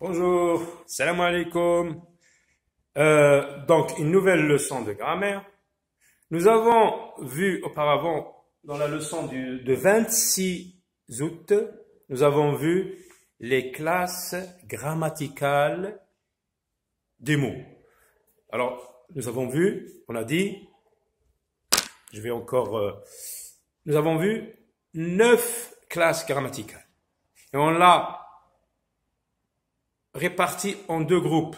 Bonjour, salam alaikum. Donc, une nouvelle leçon de grammaire. Nous avons vu auparavant, dans la leçon de 26 août, nous avons vu les classes grammaticales des mots. Alors, nous avons vu, on a dit, nous avons vu 9 classes grammaticales. Et on l'a réparti en deux groupes.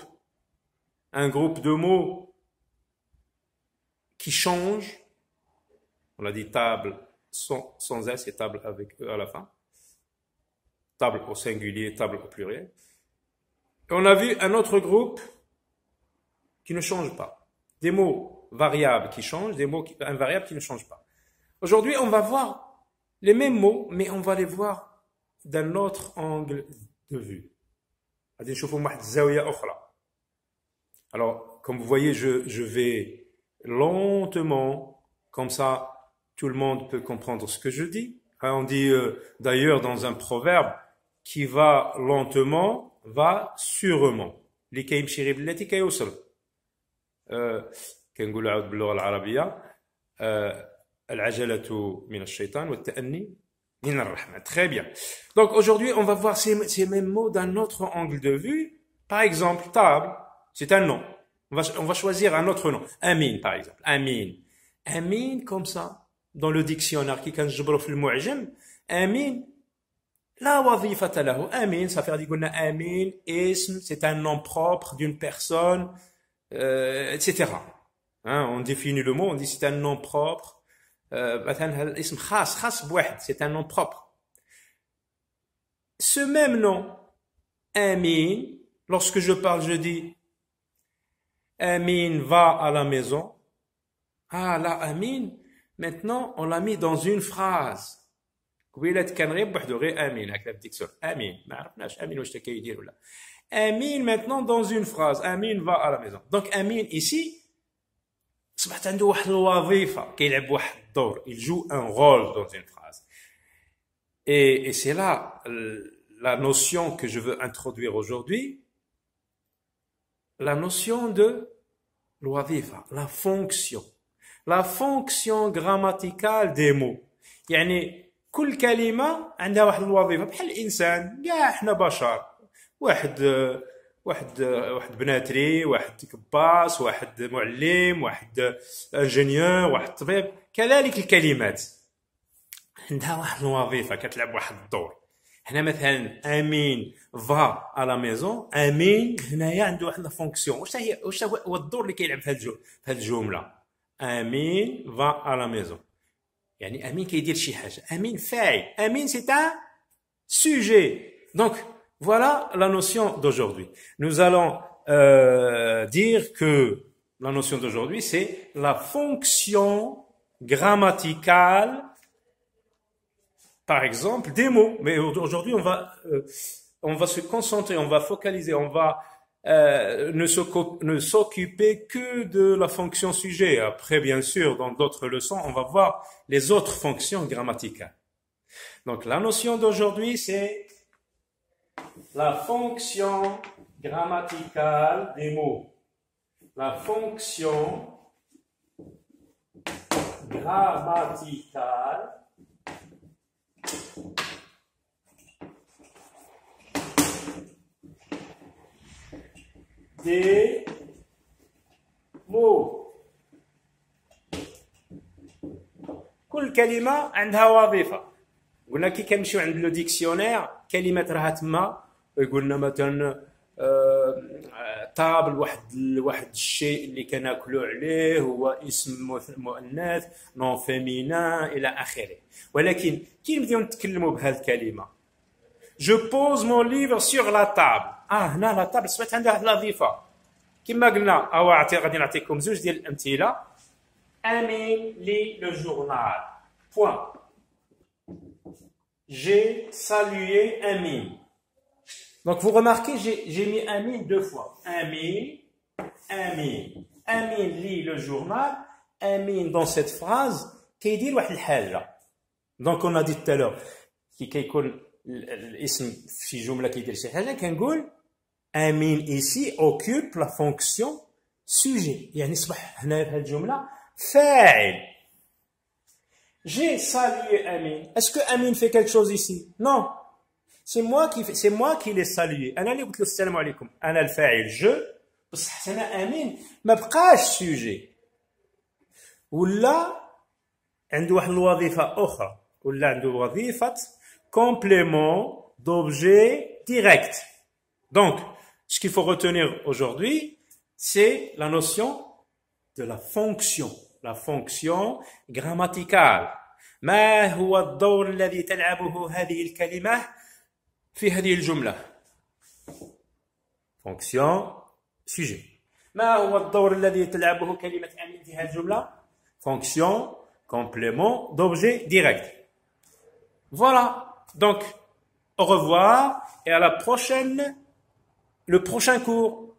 Un groupe de mots qui changent. On a dit table sans S et table avec E à la fin. Table au singulier, table au pluriel. Et on a vu un autre groupe qui ne change pas. Des mots variables qui changent, des mots invariables qui ne changent pas. Aujourd'hui, on va voir les mêmes mots, mais on va les voir d'un autre angle de vue. Alors, comme vous voyez, je vais lentement, comme ça, tout le monde peut comprendre ce que je dis. On dit d'ailleurs dans un proverbe, qui va lentement, va sûrement. كنقول عاود باللغة العربية العجلة من الشيطان والتأني من الرحمن. Très bien. Donc aujourd'hui, on va voir ces mêmes mots d'un autre angle de vue. Par exemple, table, c'est un nom. On va choisir un autre nom. Amin, par exemple. Amin. Amin, comme ça, dans le dictionnaire qui كنجبرو في المعجم, Amin, لا وظيفة له. Amin, ça fait dire qu'on a Amin, ism, c'est un nom propre d'une personne, etc. Hein, on définit le mot, on dit c'est un nom propre. مثلا الاسم خاص بواحد, c'est un nom propre. Ce même nom, Amin, lorsque je parle, je dis Amin va à la maison. Ah là, Amin, maintenant on l'a mis dans une phrase. قبيلة كان غير بوحدو غير امين هكذا بالديكسيون امين ما عرفناش امين واش كيدير ولا امين maintenant dans une phrase امين va à la maison. Donc امين ici صبحت عنده واحد الوظيفة كيلعب واحد الدور, il joue un rôle dans une phrase. Et c'est là la notion que je veux introduire aujourd'hui, la notion de الوظيفة, la fonction grammaticale des mots. يعني كل كلمة عندها واحد الوظيفة, بحال الإنسان كاع احنا بشر, واحد بناتري, واحد كباس, واحد معلم, واحد انجينيور, واحد طبيب. كذلك الكلمات عندها واحد الوظيفة كتلعب واحد الدور. هنا مثلا امين فا à la maison, امين هنايا عنده واحد الفونكسيون. واش هو الدور اللي كيلعب في هذه الجملة؟ امين va à la maison, يعني امين كيدير شي حاجة, امين فاعل, امين c'est un sujet. Donc voilà la notion d'aujourd'hui. Nous allons dire que la notion d'aujourd'hui, c'est la fonction grammaticale, par exemple, des mots. Mais aujourd'hui, on va se concentrer, on va focaliser, on va ne s'occuper que de la fonction sujet. Après, bien sûr, dans d'autres leçons, on va voir les autres fonctions grammaticales. Donc, la notion d'aujourd'hui, c'est la fonction grammaticale des mots. La fonction grammaticale des mots. كل كلمة عندها وظيفة. قلنا كي كنمشيو عند لو ديكسيونير كلمات راها تما, قلنا مثلا طابل واحد الشيء اللي كناكلوا عليه هو اسم مؤنث, نون فيمينان الى اخره. ولكن كي نبداو نتكلموا بهذه الكلمه, جو بوز مون ليفر سور لا طابل. هنا لا طابل صبحت عندها واحد الوظيفه. كما قلنا غادي نعطيكم زوج ديال الامثله. امين لي لو جورنال بوين. J'ai salué Amin. Donc vous remarquez, j'ai mis Amin deux fois. Amin, Amin. Amin lit le journal. Amin dans cette phrase, كيدير واحد الحاجة. Donc on a dit tout à l'heure, كي كيكون الاسم في جملة كيدير شي حاجة كنقول Amin ici occupe la fonction sujet. يعني صبح هنا في هذه الجملة فاعل. J'ai salué Amin. Est-ce que Amin fait quelque chose ici? Non. C'est moi qui l'ai salué. أنا اللي قلت له السلام عليكم. أنا الفاعل je. بصح هنا أمين ما بقاش سوجي. ولا عنده واحد الوظيفة أخرى. ولا عنده وظيفة complément d'objet direct. Donc, ce qu'il faut retenir aujourd'hui, c'est la notion de la fonction grammaticale. ما هو الدور الذي تلعبه هذه الكلمة في هذه الجملة؟ fonction sujet. ما هو الدور الذي تلعبه كلمة أمين في هذه الجملة؟ fonction complément d'objet direct. Voilà. Donc, au revoir et à la prochaine, le prochain cours.